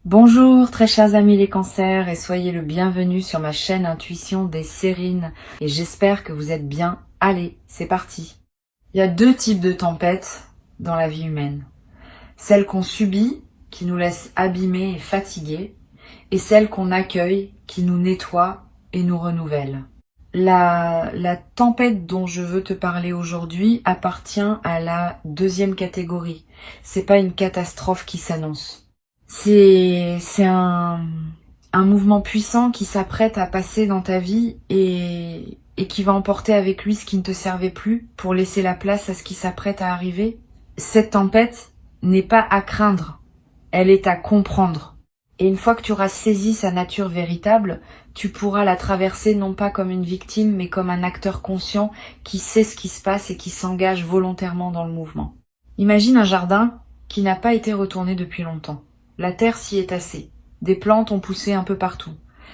Bonjour très chers amis les cancers et soyez le bienvenu sur ma chaîne Intuition des Sérines et j'espère que vous êtes bien. Allez, c'est parti. Il y a deux types de tempêtes dans la vie humaine. Celles qu'on subit, qui nous laissent abîmés et fatigués, et celles qu'on accueille, qui nous nettoient et nous renouvellent. La tempête dont je veux te parler aujourd'hui appartient à la deuxième catégorie. C'est pas une catastrophe qui s'annonce. C'est un mouvement puissant qui s'apprête à passer dans ta vie et qui va emporter avec lui ce qui ne te servait plus pour laisser la place à ce qui s'apprête à arriver. Cette tempête n'est pas à craindre, elle est à comprendre. Et une fois que tu auras saisi sa nature véritable, tu pourras la traverser non pas comme une victime, mais comme un acteur conscient qui sait ce qui se passe et qui s'engage volontairement dans le mouvement. Imagine un jardin qui n'a pas été retourné depuis longtemps. La terre s'y est tassée. Des plantes ont poussé un peu partout.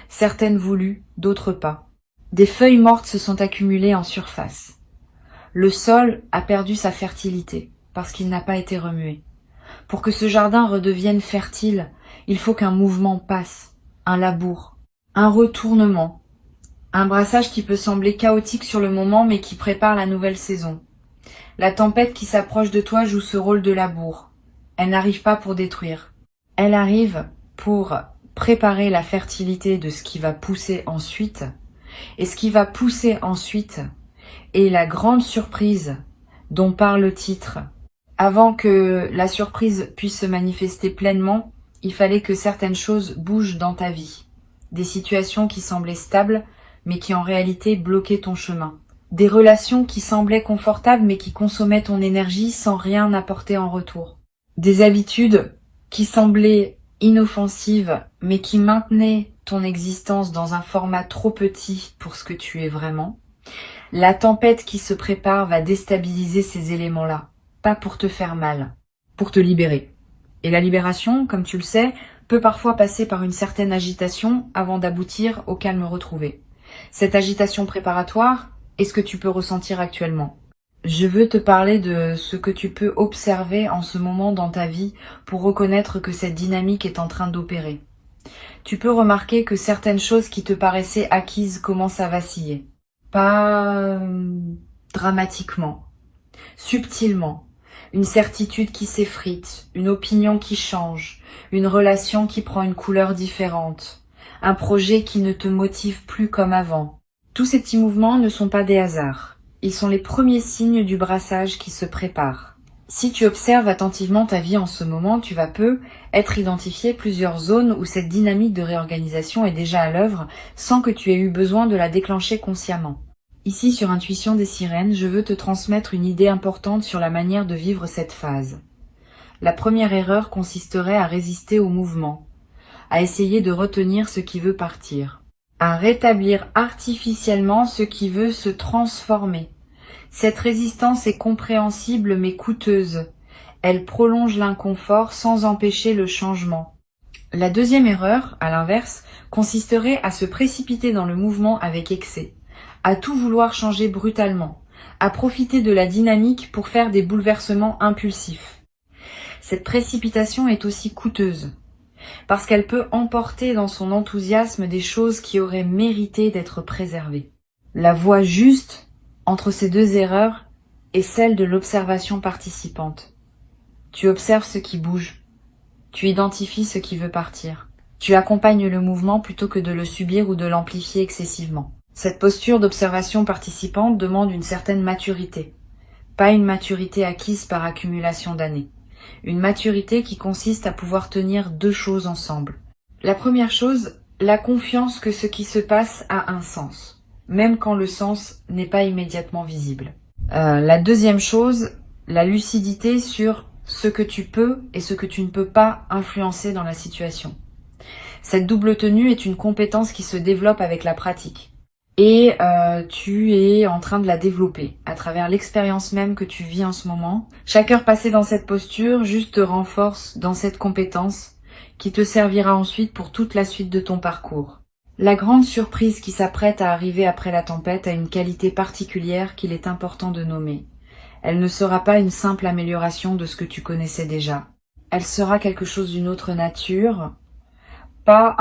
Certaines voulues, d'autres pas. Des feuilles mortes se sont accumulées en surface. Le sol a perdu sa fertilité parce qu'il n'a pas été remué. Pour que ce jardin redevienne fertile, il faut qu'un mouvement passe, un labour, un retournement, un brassage qui peut sembler chaotique sur le moment mais qui prépare la nouvelle saison. La tempête qui s'approche de toi joue ce rôle de labour. Elle n'arrive pas pour détruire. Elle arrive pour préparer la fertilité de ce qui va pousser ensuite. Et ce qui va pousser ensuite est la grande surprise dont parle le titre. Avant que la surprise puisse se manifester pleinement, il fallait que certaines choses bougent dans ta vie. Des situations qui semblaient stables, mais qui en réalité bloquaient ton chemin. Des relations qui semblaient confortables, mais qui consommaient ton énergie sans rien apporter en retour. Des habitudes qui semblaient inoffensives, mais qui maintenaient ton existence dans un format trop petit pour ce que tu es vraiment. La tempête qui se prépare va déstabiliser ces éléments-là, pas pour te faire mal, pour te libérer. Et la libération, comme tu le sais, peut parfois passer par une certaine agitation avant d'aboutir au calme retrouvé. Cette agitation préparatoire est ce que tu peux ressentir actuellement. Je veux te parler de ce que tu peux observer en ce moment dans ta vie pour reconnaître que cette dynamique est en train d'opérer. Tu peux remarquer que certaines choses qui te paraissaient acquises commencent à vaciller. Pas dramatiquement, subtilement. Une certitude qui s'effrite, une opinion qui change, une relation qui prend une couleur différente, un projet qui ne te motive plus comme avant. Tous ces petits mouvements ne sont pas des hasards. Ils sont les premiers signes du brassage qui se prépare. Si tu observes attentivement ta vie en ce moment, tu vas être identifié plusieurs zones où cette dynamique de réorganisation est déjà à l'œuvre sans que tu aies eu besoin de la déclencher consciemment. Ici, sur Intuition des Sirènes, je veux te transmettre une idée importante sur la manière de vivre cette phase. La première erreur consisterait à résister au mouvement, à essayer de retenir ce qui veut partir, à rétablir artificiellement ce qui veut se transformer. Cette résistance est compréhensible mais coûteuse. Elle prolonge l'inconfort sans empêcher le changement. La deuxième erreur, à l'inverse, consisterait à se précipiter dans le mouvement avec excès, à tout vouloir changer brutalement, à profiter de la dynamique pour faire des bouleversements impulsifs. Cette précipitation est aussi coûteuse, parce qu'elle peut emporter dans son enthousiasme des choses qui auraient mérité d'être préservées. La voie juste entre ces deux erreurs est celle de l'observation participante. Tu observes ce qui bouge, tu identifies ce qui veut partir. Tu accompagnes le mouvement plutôt que de le subir ou de l'amplifier excessivement. Cette posture d'observation participante demande une certaine maturité, pas une maturité acquise par accumulation d'années. Une maturité qui consiste à pouvoir tenir deux choses ensemble. La première chose, la confiance que ce qui se passe a un sens, même quand le sens n'est pas immédiatement visible. La deuxième chose, la lucidité sur ce que tu peux et ce que tu ne peux pas influencer dans la situation. Cette double tenue est une compétence qui se développe avec la pratique. Et tu es en train de la développer à travers l'expérience même que tu vis en ce moment. Chaque heure passée dans cette posture juste te renforce dans cette compétence qui te servira ensuite pour toute la suite de ton parcours. La grande surprise qui s'apprête à arriver après la tempête a une qualité particulière qu'il est important de nommer. Elle ne sera pas une simple amélioration de ce que tu connaissais déjà. Elle sera quelque chose d'une autre nature, pas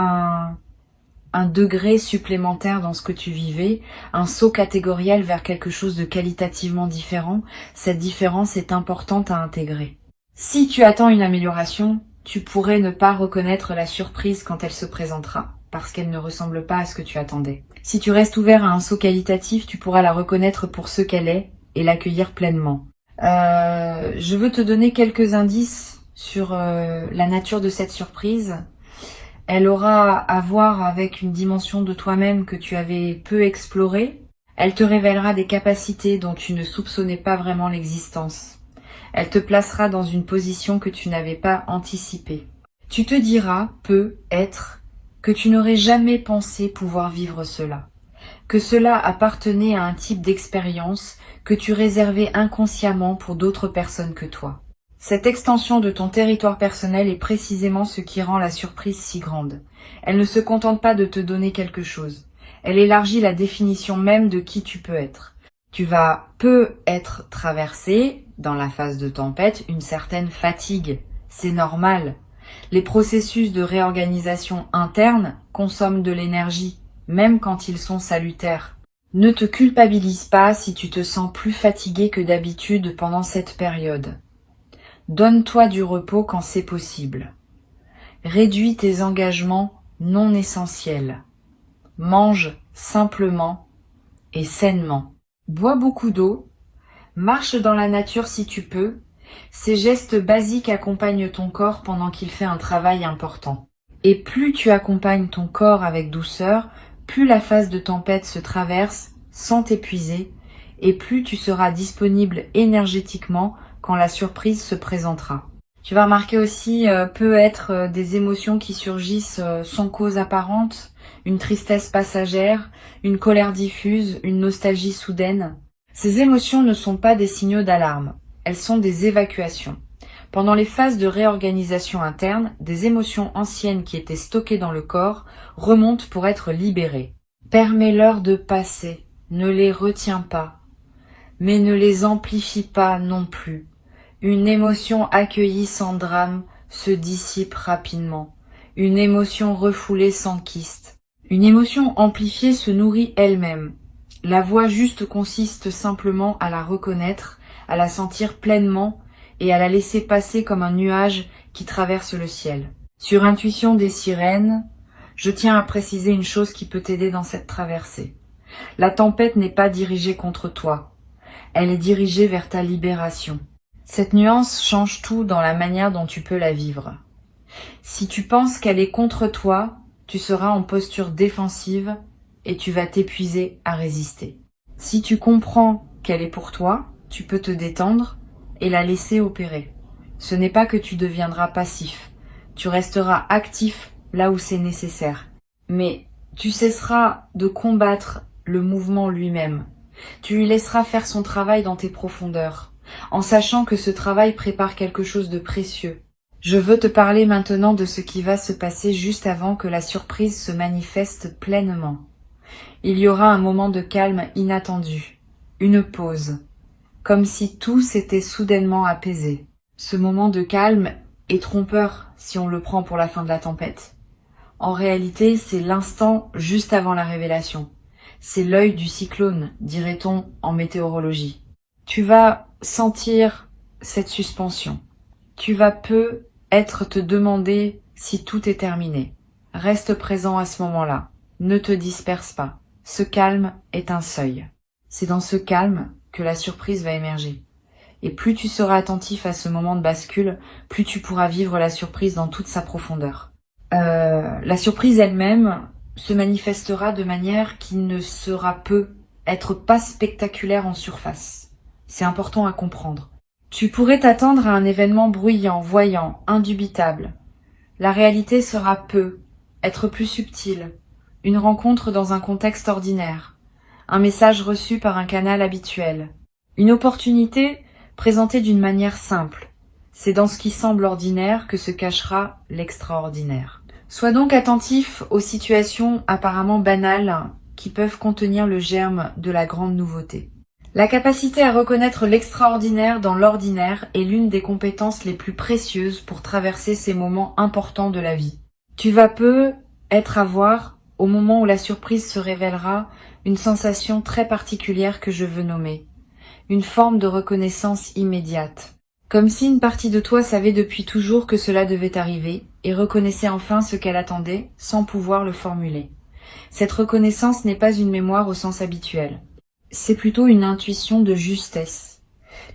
un degré supplémentaire dans ce que tu vivais, un saut catégoriel vers quelque chose de qualitativement différent. Cette différence est importante à intégrer. Si tu attends une amélioration, tu pourrais ne pas reconnaître la surprise quand elle se présentera, parce qu'elle ne ressemble pas à ce que tu attendais. Si tu restes ouvert à un saut qualitatif, tu pourras la reconnaître pour ce qu'elle est et l'accueillir pleinement. Je veux te donner quelques indices sur la nature de cette surprise. Elle aura à voir avec une dimension de toi-même que tu avais peu explorée. Elle te révélera des capacités dont tu ne soupçonnais pas vraiment l'existence. Elle te placera dans une position que tu n'avais pas anticipée. Tu te diras, peut-être, que tu n'aurais jamais pensé pouvoir vivre cela, que cela appartenait à un type d'expérience que tu réservais inconsciemment pour d'autres personnes que toi. Cette extension de ton territoire personnel est précisément ce qui rend la surprise si grande. Elle ne se contente pas de te donner quelque chose. Elle élargit la définition même de qui tu peux être. Tu vas peut-être traverser, dans la phase de tempête, une certaine fatigue. C'est normal. Les processus de réorganisation interne consomment de l'énergie, même quand ils sont salutaires. Ne te culpabilise pas si tu te sens plus fatigué que d'habitude pendant cette période. Donne-toi du repos quand c'est possible. Réduis tes engagements non essentiels. Mange simplement et sainement. Bois beaucoup d'eau. Marche dans la nature si tu peux. Ces gestes basiques accompagnent ton corps pendant qu'il fait un travail important. Et plus tu accompagnes ton corps avec douceur, plus la phase de tempête se traverse sans t'épuiser, et plus tu seras disponible énergétiquement quand la surprise se présentera. Tu vas remarquer aussi peut être des émotions qui surgissent sans cause apparente, une tristesse passagère, une colère diffuse, une nostalgie soudaine. Ces émotions ne sont pas des signaux d'alarme, elles sont des évacuations. Pendant les phases de réorganisation interne, des émotions anciennes qui étaient stockées dans le corps remontent pour être libérées. Permets-leur de passer, ne les retiens pas, mais ne les amplifie pas non plus. Une émotion accueillie sans drame se dissipe rapidement. Une émotion refoulée s'enquiste. Une émotion amplifiée se nourrit elle-même. La voie juste consiste simplement à la reconnaître, à la sentir pleinement et à la laisser passer comme un nuage qui traverse le ciel. Sur Intuition des sirènes, je tiens à préciser une chose qui peut t'aider dans cette traversée. La tempête n'est pas dirigée contre toi. Elle est dirigée vers ta libération. Cette nuance change tout dans la manière dont tu peux la vivre. Si tu penses qu'elle est contre toi, tu seras en posture défensive et tu vas t'épuiser à résister. Si tu comprends qu'elle est pour toi, tu peux te détendre et la laisser opérer. Ce n'est pas que tu deviendras passif, tu resteras actif là où c'est nécessaire. Mais tu cesseras de combattre le mouvement lui-même. Tu lui laisseras faire son travail dans tes profondeurs, en sachant que ce travail prépare quelque chose de précieux. Je veux te parler maintenant de ce qui va se passer juste avant que la surprise se manifeste pleinement. Il y aura un moment de calme inattendu, une pause, comme si tout s'était soudainement apaisé. Ce moment de calme est trompeur si on le prend pour la fin de la tempête. En réalité, c'est l'instant juste avant la révélation. C'est l'œil du cyclone, dirait-on en météorologie. Tu vas sentir cette suspension. Tu vas peut-être te demander si tout est terminé. Reste présent à ce moment-là. Ne te disperse pas. Ce calme est un seuil. C'est dans ce calme que la surprise va émerger. Et plus tu seras attentif à ce moment de bascule, plus tu pourras vivre la surprise dans toute sa profondeur. La surprise elle-même se manifestera de manière qui ne sera être pas spectaculaire en surface. C'est important à comprendre. Tu pourrais t'attendre à un événement bruyant, voyant, indubitable. La réalité sera être plus subtile, une rencontre dans un contexte ordinaire, un message reçu par un canal habituel, une opportunité présentée d'une manière simple. C'est dans ce qui semble ordinaire que se cachera l'extraordinaire. Sois donc attentif aux situations apparemment banales qui peuvent contenir le germe de la grande nouveauté. La capacité à reconnaître l'extraordinaire dans l'ordinaire est l'une des compétences les plus précieuses pour traverser ces moments importants de la vie. Tu vas peu être à voir, au moment où la surprise se révélera, une sensation très particulière que je veux nommer. Une forme de reconnaissance immédiate. Comme si une partie de toi savait depuis toujours que cela devait arriver et reconnaissait enfin ce qu'elle attendait sans pouvoir le formuler. Cette reconnaissance n'est pas une mémoire au sens habituel. C'est plutôt une intuition de justesse.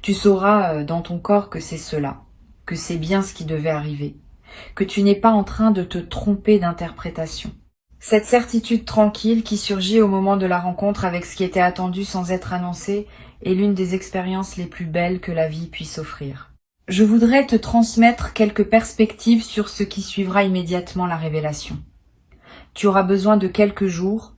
Tu sauras dans ton corps que c'est cela, que c'est bien ce qui devait arriver, que tu n'es pas en train de te tromper d'interprétation. Cette certitude tranquille qui surgit au moment de la rencontre avec ce qui était attendu sans être annoncé est l'une des expériences les plus belles que la vie puisse offrir. Je voudrais te transmettre quelques perspectives sur ce qui suivra immédiatement la révélation. Tu auras besoin de quelques jours,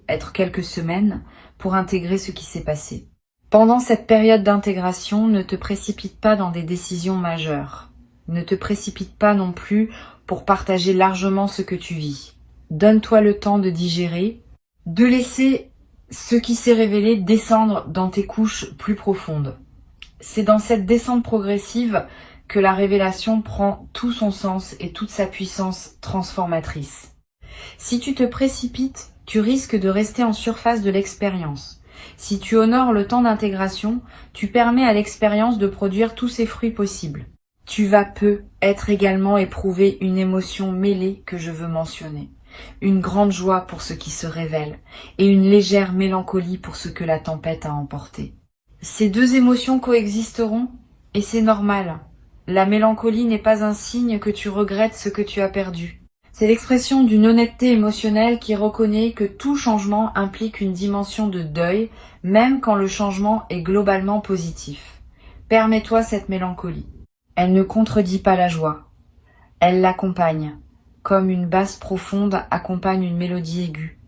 être quelques semaines, pour intégrer ce qui s'est passé. Pendant cette période d'intégration, ne te précipite pas dans des décisions majeures. Ne te précipite pas non plus pour partager largement ce que tu vis. Donne-toi le temps de digérer, de laisser ce qui s'est révélé descendre dans tes couches plus profondes. C'est dans cette descente progressive que la révélation prend tout son sens et toute sa puissance transformatrice. Si tu te précipites, tu risques de rester en surface de l'expérience. Si tu honores le temps d'intégration, tu permets à l'expérience de produire tous ses fruits possibles. Tu vas être également éprouver une émotion mêlée que je veux mentionner. Une grande joie pour ce qui se révèle et une légère mélancolie pour ce que la tempête a emporté. Ces deux émotions coexisteront et c'est normal. La mélancolie n'est pas un signe que tu regrettes ce que tu as perdu. C'est l'expression d'une honnêteté émotionnelle qui reconnaît que tout changement implique une dimension de deuil, même quand le changement est globalement positif. Permets-toi cette mélancolie. Elle ne contredit pas la joie. Elle l'accompagne, comme une basse profonde accompagne une mélodie aiguë.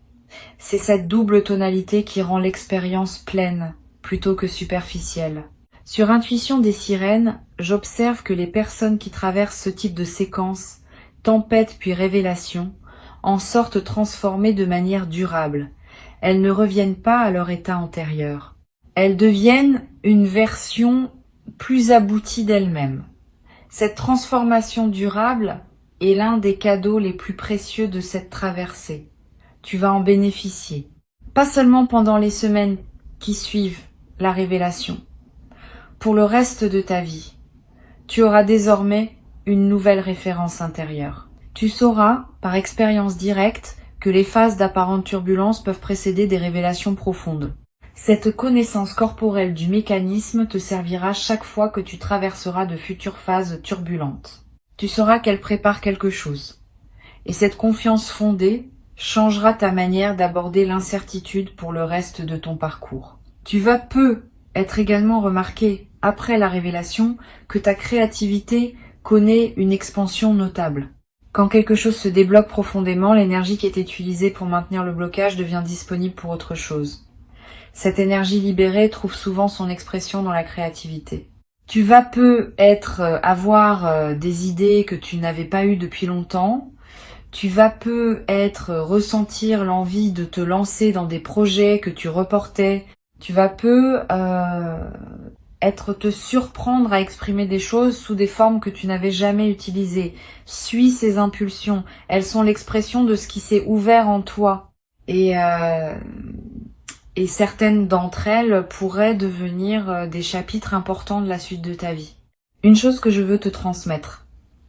C'est cette double tonalité qui rend l'expérience pleine, plutôt que superficielle. Sur Intuition des sirènes, j'observe que les personnes qui traversent ce type de séquence, tempête puis révélation, en sortent transformées de manière durable. Elles ne reviennent pas à leur état antérieur. Elles deviennent une version plus aboutie d'elles-mêmes. Cette transformation durable est l'un des cadeaux les plus précieux de cette traversée. Tu vas en bénéficier. Pas seulement pendant les semaines qui suivent la révélation. Pour le reste de ta vie, tu auras désormais une nouvelle référence intérieure. Tu sauras, par expérience directe, que les phases d'apparente turbulence peuvent précéder des révélations profondes. Cette connaissance corporelle du mécanisme te servira chaque fois que tu traverseras de futures phases turbulentes. Tu sauras qu'elle prépare quelque chose. Et cette confiance fondée changera ta manière d'aborder l'incertitude pour le reste de ton parcours. Tu vas être également remarqué, après la révélation, que ta créativité connaît une expansion notable. Quand quelque chose se débloque profondément, l'énergie qui est utilisée pour maintenir le blocage devient disponible pour autre chose. Cette énergie libérée trouve souvent son expression dans la créativité. Tu vas avoir des idées que tu n'avais pas eues depuis longtemps. Tu vas ressentir l'envie de te lancer dans des projets que tu reportais. Tu vas te surprendre à exprimer des choses sous des formes que tu n'avais jamais utilisées. Suis ces impulsions. Elles sont l'expression de ce qui s'est ouvert en toi. Et certaines d'entre elles pourraient devenir des chapitres importants de la suite de ta vie. Une chose que je veux te transmettre.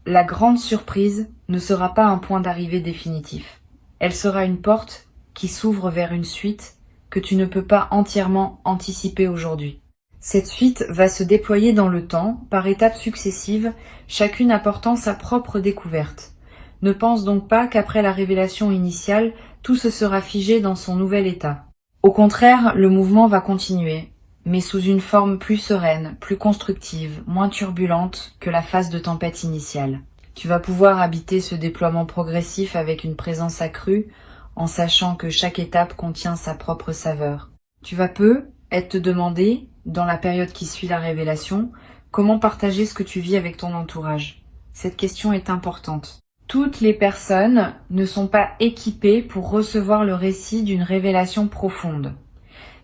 La grande surprise ne sera pas un point d'arrivée définitif. Elle sera une porte qui s'ouvre vers une suite que tu ne peux pas entièrement anticiper aujourd'hui. Cette suite va se déployer dans le temps, par étapes successives, chacune apportant sa propre découverte. Ne pense donc pas qu'après la révélation initiale, tout se sera figé dans son nouvel état. Au contraire, le mouvement va continuer, mais sous une forme plus sereine, plus constructive, moins turbulente que la phase de tempête initiale. Tu vas pouvoir habiter ce déploiement progressif avec une présence accrue, en sachant que chaque étape contient sa propre saveur. Tu vas te demander, dans la période qui suit la révélation, comment partager ce que tu vis avec ton entourage. Cette question est importante. Toutes les personnes ne sont pas équipées pour recevoir le récit d'une révélation profonde.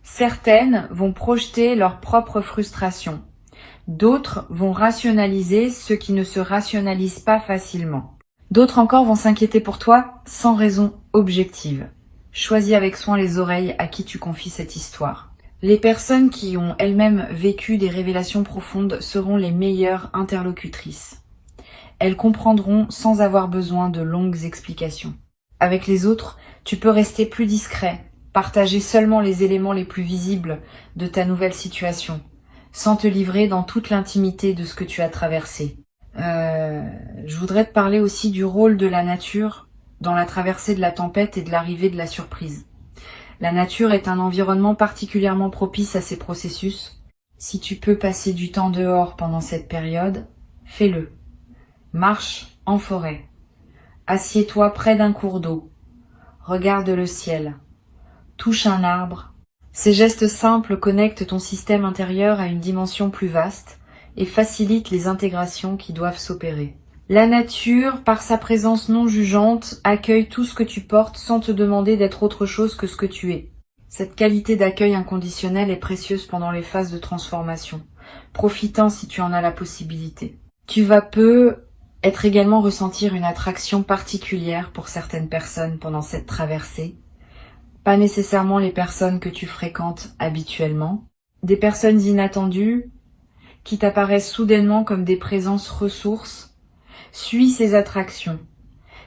Certaines vont projeter leur propre frustration. D'autres vont rationaliser ce qui ne se rationalise pas facilement. D'autres encore vont s'inquiéter pour toi sans raison objective. Choisis avec soin les oreilles à qui tu confies cette histoire. Les personnes qui ont elles-mêmes vécu des révélations profondes seront les meilleures interlocutrices. Elles comprendront sans avoir besoin de longues explications. Avec les autres, tu peux rester plus discret, partager seulement les éléments les plus visibles de ta nouvelle situation, sans te livrer dans toute l'intimité de ce que tu as traversé. Je voudrais te parler aussi du rôle de la nature dans la traversée de la tempête et de l'arrivée de la surprise. La nature est un environnement particulièrement propice à ces processus. Si tu peux passer du temps dehors pendant cette période, fais-le. Marche en forêt. Assieds-toi près d'un cours d'eau. Regarde le ciel. Touche un arbre. Ces gestes simples connectent ton système intérieur à une dimension plus vaste et facilitent les intégrations qui doivent s'opérer. La nature, par sa présence non jugeante, accueille tout ce que tu portes sans te demander d'être autre chose que ce que tu es. Cette qualité d'accueil inconditionnel est précieuse pendant les phases de transformation, profitant si tu en as la possibilité. Tu vas être également ressentir une attraction particulière pour certaines personnes pendant cette traversée. Pas nécessairement les personnes que tu fréquentes habituellement. Des personnes inattendues qui t'apparaissent soudainement comme des présences ressources. Suis ces attractions.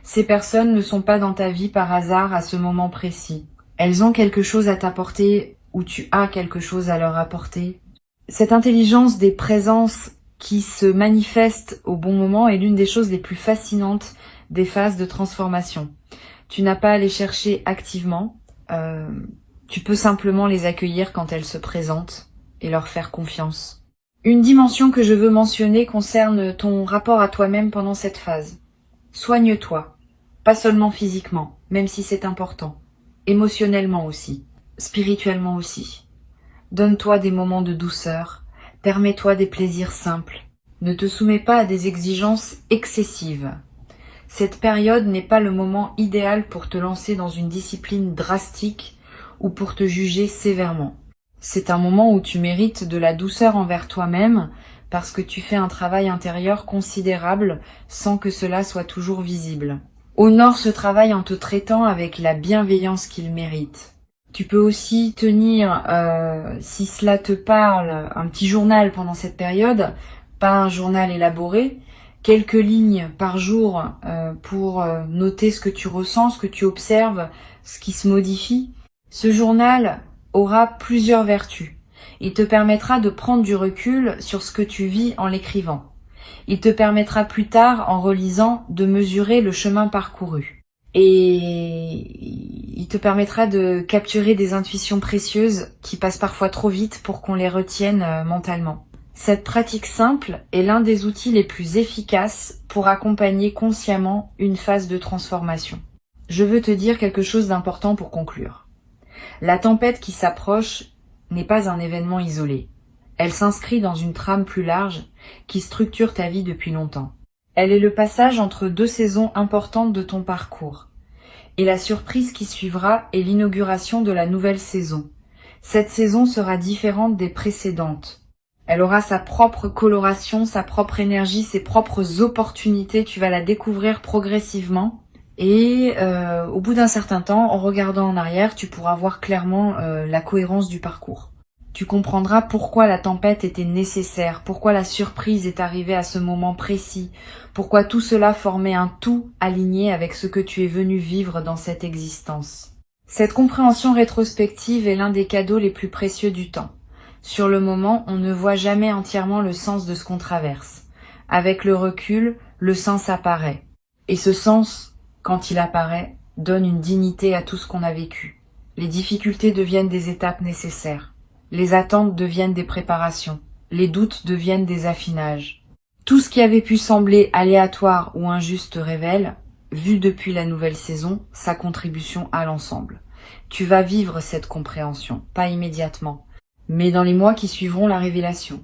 Ces personnes ne sont pas dans ta vie par hasard à ce moment précis. Elles ont quelque chose à t'apporter ou tu as quelque chose à leur apporter. Cette intelligence des présences qui se manifestent au bon moment est l'une des choses les plus fascinantes des phases de transformation. Tu n'as pas à les chercher activement. Tu peux simplement les accueillir quand elles se présentent et leur faire confiance. Une dimension que je veux mentionner concerne ton rapport à toi-même pendant cette phase. Soigne-toi, pas seulement physiquement, même si c'est important, émotionnellement aussi, spirituellement aussi. Donne-toi des moments de douceur, permets-toi des plaisirs simples. Ne te soumets pas à des exigences excessives. Cette période n'est pas le moment idéal pour te lancer dans une discipline drastique ou pour te juger sévèrement. C'est un moment où tu mérites de la douceur envers toi-même parce que tu fais un travail intérieur considérable sans que cela soit toujours visible. Honore ce travail en te traitant avec la bienveillance qu'il mérite. Tu peux aussi tenir, si cela te parle, un petit journal pendant cette période, pas un journal élaboré, quelques lignes par jour pour noter ce que tu ressens, ce que tu observes, ce qui se modifie. Ce journal aura plusieurs vertus. Il te permettra de prendre du recul sur ce que tu vis en l'écrivant. Il te permettra plus tard, en relisant, de mesurer le chemin parcouru. Et il te permettra de capturer des intuitions précieuses qui passent parfois trop vite pour qu'on les retienne mentalement. Cette pratique simple est l'un des outils les plus efficaces pour accompagner consciemment une phase de transformation. Je veux te dire quelque chose d'important pour conclure. La tempête qui s'approche n'est pas un événement isolé. Elle s'inscrit dans une trame plus large qui structure ta vie depuis longtemps. Elle est le passage entre deux saisons importantes de ton parcours. Et la surprise qui suivra est l'inauguration de la nouvelle saison. Cette saison sera différente des précédentes. Elle aura sa propre coloration, sa propre énergie, ses propres opportunités. Tu vas la découvrir progressivement. Et au bout d'un certain temps, en regardant en arrière, tu pourras voir clairement la cohérence du parcours. Tu comprendras pourquoi la tempête était nécessaire, pourquoi la surprise est arrivée à ce moment précis, pourquoi tout cela formait un tout aligné avec ce que tu es venu vivre dans cette existence. Cette compréhension rétrospective est l'un des cadeaux les plus précieux du temps. Sur le moment, on ne voit jamais entièrement le sens de ce qu'on traverse. Avec le recul, le sens apparaît. Et ce sens, quand il apparaît, donne une dignité à tout ce qu'on a vécu. Les difficultés deviennent des étapes nécessaires. Les attentes deviennent des préparations. Les doutes deviennent des affinages. Tout ce qui avait pu sembler aléatoire ou injuste révèle, vu depuis la nouvelle saison, sa contribution à l'ensemble. Tu vas vivre cette compréhension, pas immédiatement, mais dans les mois qui suivront la révélation.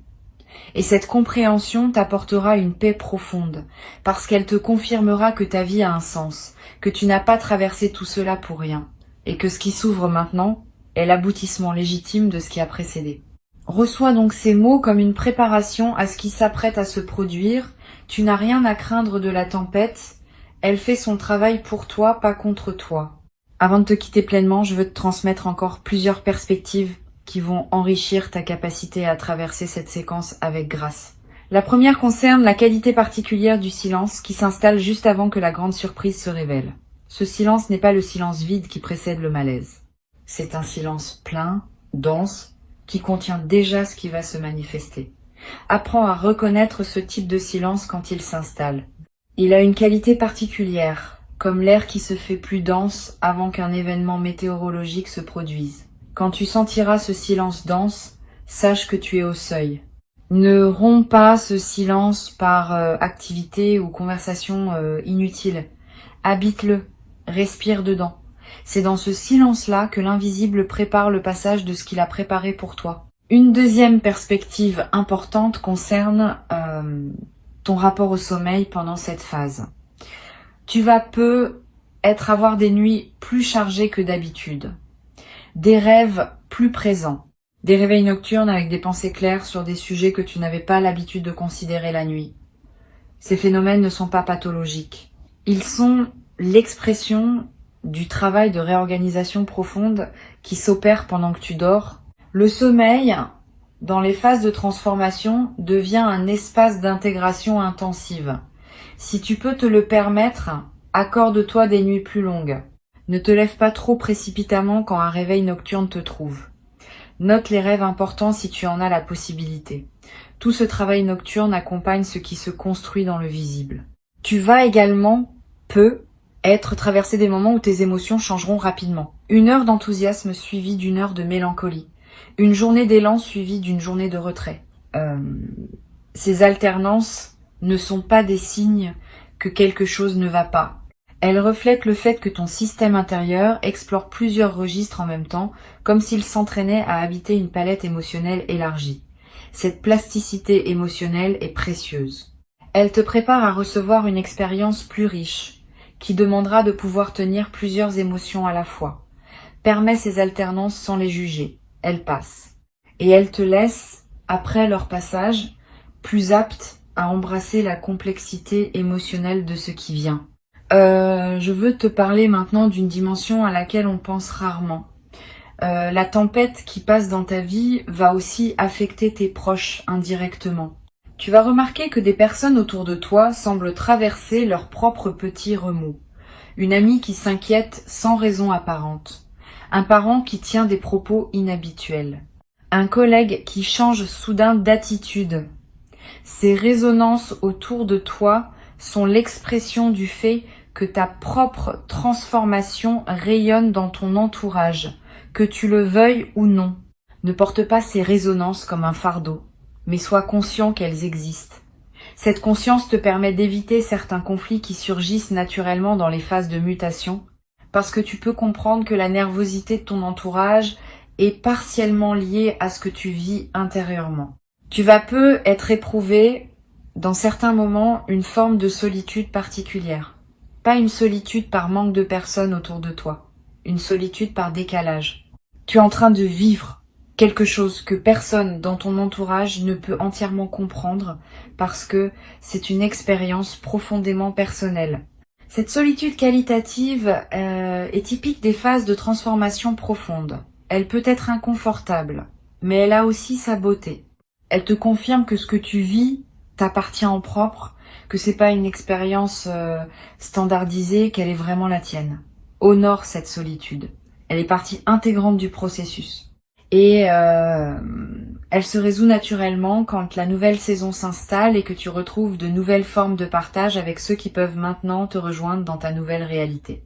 Et cette compréhension t'apportera une paix profonde, parce qu'elle te confirmera que ta vie a un sens, que tu n'as pas traversé tout cela pour rien, et que ce qui s'ouvre maintenant est l'aboutissement légitime de ce qui a précédé. Reçois donc ces mots comme une préparation à ce qui s'apprête à se produire. Tu n'as rien à craindre de la tempête, Elle fait son travail pour toi, pas contre toi. Avant de te quitter pleinement, je veux te transmettre encore plusieurs perspectives qui vont enrichir ta capacité à traverser cette séquence avec grâce. La première concerne la qualité particulière du silence qui s'installe juste avant que la grande surprise se révèle. Ce silence n'est pas le silence vide qui précède le malaise. C'est un silence plein, dense, qui contient déjà ce qui va se manifester. Apprends à reconnaître ce type de silence quand il s'installe. Il a une qualité particulière, comme l'air qui se fait plus dense avant qu'un événement météorologique se produise. Quand tu sentiras ce silence dense, sache que tu es au seuil. Ne romps pas ce silence par activité ou conversation inutile. Habite-le, respire dedans. C'est dans ce silence-là que l'invisible prépare le passage de ce qu'il a préparé pour toi. Une deuxième perspective importante concerne ton rapport au sommeil pendant cette phase. Tu vas avoir des nuits plus chargées que d'habitude, des rêves plus présents, des réveils nocturnes avec des pensées claires sur des sujets que tu n'avais pas l'habitude de considérer la nuit. Ces phénomènes ne sont pas pathologiques. Ils sont l'expression du travail de réorganisation profonde qui s'opère pendant que tu dors. Le sommeil, dans les phases de transformation, devient un espace d'intégration intensive. Si tu peux te le permettre, accorde-toi des nuits plus longues. Ne te lève pas trop précipitamment quand un réveil nocturne te trouve. Note les rêves importants si tu en as la possibilité. Tout ce travail nocturne accompagne ce qui se construit dans le visible. Tu vas également être traversé des moments où tes émotions changeront rapidement. 1 heure d'enthousiasme suivie d'1 heure de mélancolie. Une journée d'élan suivie d'une journée de retrait. Ces alternances ne sont pas des signes que quelque chose ne va pas. Elles reflètent le fait que ton système intérieur explore plusieurs registres en même temps, comme s'il s'entraînait à habiter une palette émotionnelle élargie. Cette plasticité émotionnelle est précieuse. Elle te prépare à recevoir une expérience plus riche, qui demandera de pouvoir tenir plusieurs émotions à la fois. Permets ces alternances sans les juger. Elles passent. Et elles te laissent, après leur passage, plus apte à embrasser la complexité émotionnelle de ce qui vient. Je veux te parler maintenant d'une dimension à laquelle on pense rarement. La tempête qui passe dans ta vie va aussi affecter tes proches indirectement. Tu vas remarquer que des personnes autour de toi semblent traverser leurs propres petits remous. Une amie qui s'inquiète sans raison apparente. Un parent qui tient des propos inhabituels. Un collègue qui change soudain d'attitude. Ces résonances autour de toi sont l'expression du fait que ta propre transformation rayonne dans ton entourage, que tu le veuilles ou non. Ne porte pas ces résonances comme un fardeau, mais sois conscient qu'elles existent. Cette conscience te permet d'éviter certains conflits qui surgissent naturellement dans les phases de mutation, parce que tu peux comprendre que la nervosité de ton entourage est partiellement liée à ce que tu vis intérieurement. Tu vas être éprouvé, dans certains moments, une forme de solitude particulière. Pas une solitude par manque de personnes autour de toi, une solitude par décalage. Tu es en train de vivre quelque chose que personne dans ton entourage ne peut entièrement comprendre parce que c'est une expérience profondément personnelle. Cette solitude qualitative est typique des phases de transformation profonde. Elle peut être inconfortable, mais elle a aussi sa beauté. Elle te confirme que ce que tu vis t'appartient en propre, que c'est pas une expérience standardisée, qu'elle est vraiment la tienne. Honore cette solitude. Elle est partie intégrante du processus. Et elle se résout naturellement quand la nouvelle saison s'installe et que tu retrouves de nouvelles formes de partage avec ceux qui peuvent maintenant te rejoindre dans ta nouvelle réalité.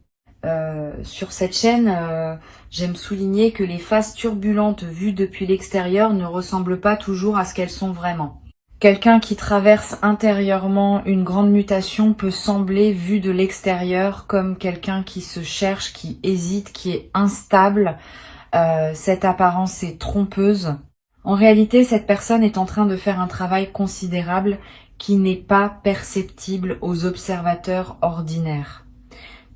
Sur cette chaîne, j'aime souligner que les phases turbulentes vues depuis l'extérieur ne ressemblent pas toujours à ce qu'elles sont vraiment. Quelqu'un qui traverse intérieurement une grande mutation peut sembler, vu de l'extérieur, comme quelqu'un qui se cherche, qui hésite, qui est instable. Cette apparence est trompeuse. En réalité, cette personne est en train de faire un travail considérable qui n'est pas perceptible aux observateurs ordinaires.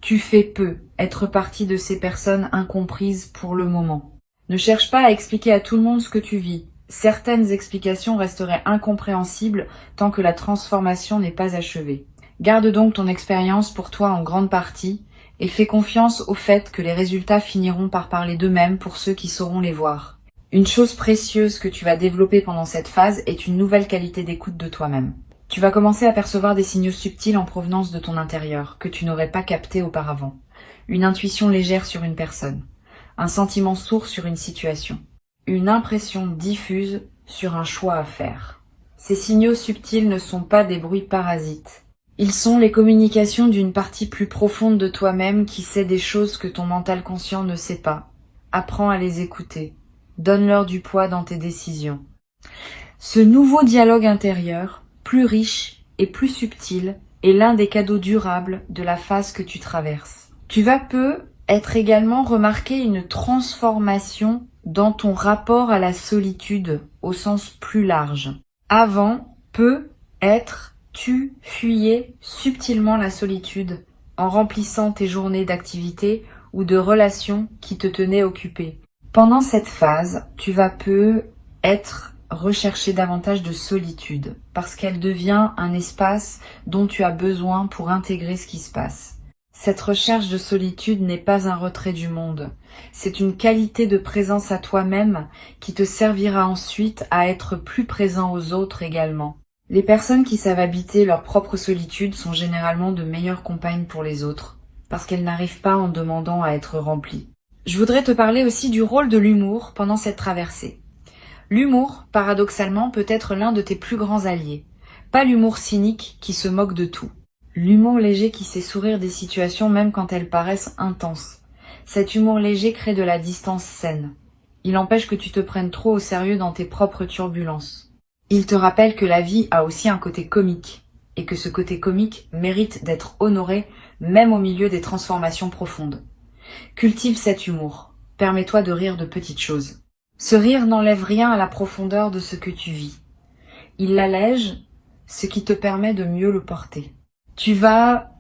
Tu fais être partie de ces personnes incomprises pour le moment. Ne cherche pas à expliquer à tout le monde ce que tu vis. Certaines explications resteraient incompréhensibles tant que la transformation n'est pas achevée. Garde donc ton expérience pour toi en grande partie et fais confiance au fait que les résultats finiront par parler d'eux-mêmes pour ceux qui sauront les voir. Une chose précieuse que tu vas développer pendant cette phase est une nouvelle qualité d'écoute de toi-même. Tu vas commencer à percevoir des signaux subtils en provenance de ton intérieur que tu n'aurais pas captés auparavant. Une intuition légère sur une personne, un sentiment sourd sur une situation, une impression diffuse sur un choix à faire. Ces signaux subtils ne sont pas des bruits parasites. Ils sont les communications d'une partie plus profonde de toi-même qui sait des choses que ton mental conscient ne sait pas. Apprends à les écouter. Donne-leur du poids dans tes décisions. Ce nouveau dialogue intérieur, plus riche et plus subtil, est l'un des cadeaux durables de la phase que tu traverses. Tu vas être également remarquer une transformation dans ton rapport à la solitude au sens plus large. Avant, tu fuyais subtilement la solitude en remplissant tes journées d'activités ou de relations qui te tenaient occupé. Pendant cette phase, tu vas rechercher davantage de solitude parce qu'elle devient un espace dont tu as besoin pour intégrer ce qui se passe. Cette recherche de solitude n'est pas un retrait du monde. C'est une qualité de présence à toi-même qui te servira ensuite à être plus présent aux autres également. Les personnes qui savent habiter leur propre solitude sont généralement de meilleures compagnes pour les autres, parce qu'elles n'arrivent pas en demandant à être remplies. Je voudrais te parler aussi du rôle de l'humour pendant cette traversée. L'humour, paradoxalement, peut être l'un de tes plus grands alliés. Pas l'humour cynique qui se moque de tout. L'humour léger qui sait sourire des situations même quand elles paraissent intenses. Cet humour léger crée de la distance saine. Il empêche que tu te prennes trop au sérieux dans tes propres turbulences. Il te rappelle que la vie a aussi un côté comique, et que ce côté comique mérite d'être honoré même au milieu des transformations profondes. Cultive cet humour. Permets-toi de rire de petites choses. Ce rire n'enlève rien à la profondeur de ce que tu vis. Il l'allège, ce qui te permet de mieux le porter. Tu vas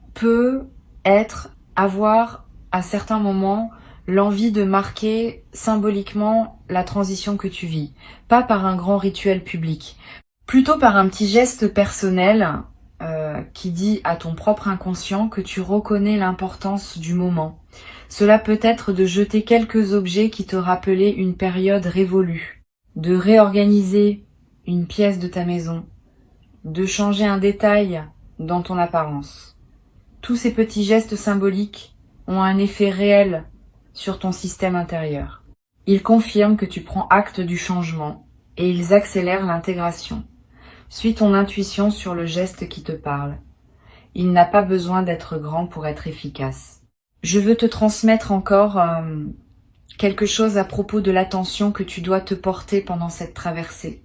avoir à certains moments l'envie de marquer symboliquement la transition que tu vis, pas par un grand rituel public, plutôt par un petit geste personnel qui dit à ton propre inconscient que tu reconnais l'importance du moment. Cela peut être de jeter quelques objets qui te rappelaient une période révolue, de réorganiser une pièce de ta maison, de changer un détail dans ton apparence. Tous ces petits gestes symboliques ont un effet réel sur ton système intérieur. Ils confirment que tu prends acte du changement et ils accélèrent l'intégration. Suis ton intuition sur le geste qui te parle. Il n'a pas besoin d'être grand pour être efficace. Je veux te transmettre encore quelque chose à propos de l'attention que tu dois te porter pendant cette traversée.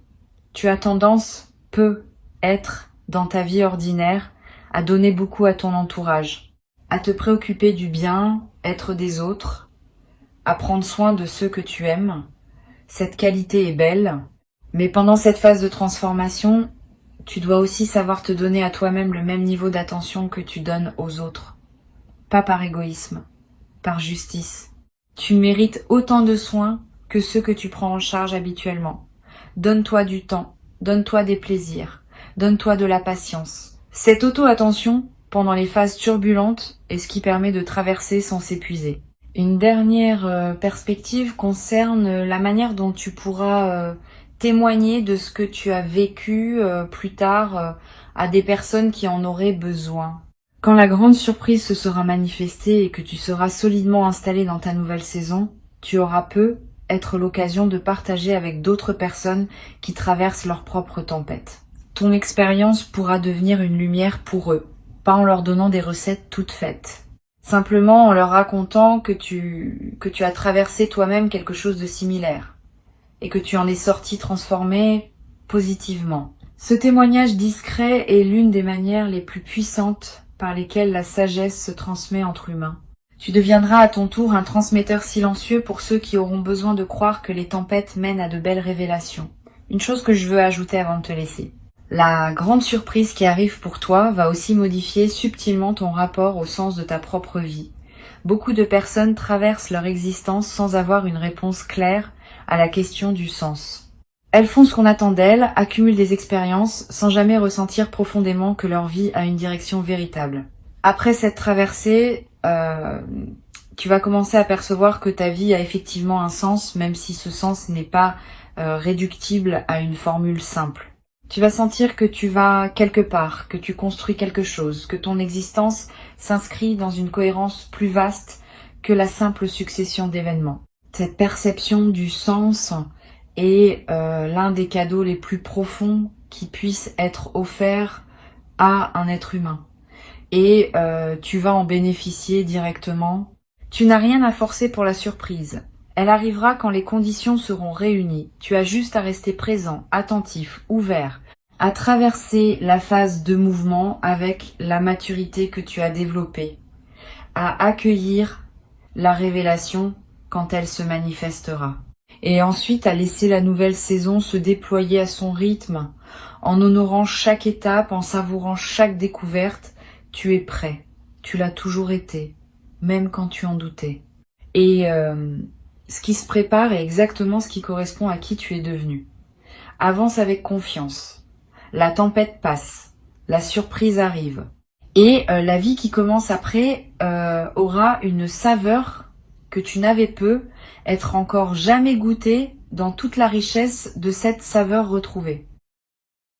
Tu as tendance, dans ta vie ordinaire, à donner beaucoup à ton entourage, à te préoccuper du bien-être des autres, à prendre soin de ceux que tu aimes. Cette qualité est belle, mais pendant cette phase de transformation, tu dois aussi savoir te donner à toi-même le même niveau d'attention que tu donnes aux autres. Pas par égoïsme, par justice. Tu mérites autant de soins que ceux que tu prends en charge habituellement. Donne-toi du temps, donne-toi des plaisirs, donne-toi de la patience. Cette auto-attention, pendant les phases turbulentes, est ce qui permet de traverser sans s'épuiser. Une dernière perspective concerne la manière dont tu pourras témoigner de ce que tu as vécu plus tard à des personnes qui en auraient besoin. Quand la grande surprise se sera manifestée et que tu seras solidement installé dans ta nouvelle saison, tu auras être l'occasion de partager avec d'autres personnes qui traversent leur propre tempête. Ton expérience pourra devenir une lumière pour eux, pas en leur donnant des recettes toutes faites. Simplement en leur racontant que tu as traversé toi-même quelque chose de similaire et que tu en es sorti transformé positivement. Ce témoignage discret est l'une des manières les plus puissantes par lesquelles la sagesse se transmet entre humains. Tu deviendras à ton tour un transmetteur silencieux pour ceux qui auront besoin de croire que les tempêtes mènent à de belles révélations. Une chose que je veux ajouter avant de te laisser. La grande surprise qui arrive pour toi va aussi modifier subtilement ton rapport au sens de ta propre vie. Beaucoup de personnes traversent leur existence sans avoir une réponse claire à la question du sens. Elles font ce qu'on attend d'elles, accumulent des expériences sans jamais ressentir profondément que leur vie a une direction véritable. Après cette traversée, tu vas commencer à percevoir que ta vie a effectivement un sens, même si ce sens n'est pas réductible à une formule simple. Tu vas sentir que tu vas quelque part, que tu construis quelque chose, que ton existence s'inscrit dans une cohérence plus vaste que la simple succession d'événements. Cette perception du sens est l'un des cadeaux les plus profonds qui puissent être offerts à un être humain. Et tu vas en bénéficier directement. Tu n'as rien à forcer pour la surprise. Elle arrivera quand les conditions seront réunies. Tu as juste à rester présent, attentif, ouvert, à traverser la phase de mouvement avec la maturité que tu as développée, à accueillir la révélation quand elle se manifestera. Et ensuite à laisser la nouvelle saison se déployer à son rythme, en honorant chaque étape, en savourant chaque découverte. Tu es prêt, tu l'as toujours été, même quand tu en doutais. Et ce qui se prépare est exactement ce qui correspond à qui tu es devenu. Avance avec confiance. La tempête passe, la surprise arrive. Et la vie qui commence après aura une saveur que tu n'avais peu, être encore jamais goûté dans toute la richesse de cette saveur retrouvée.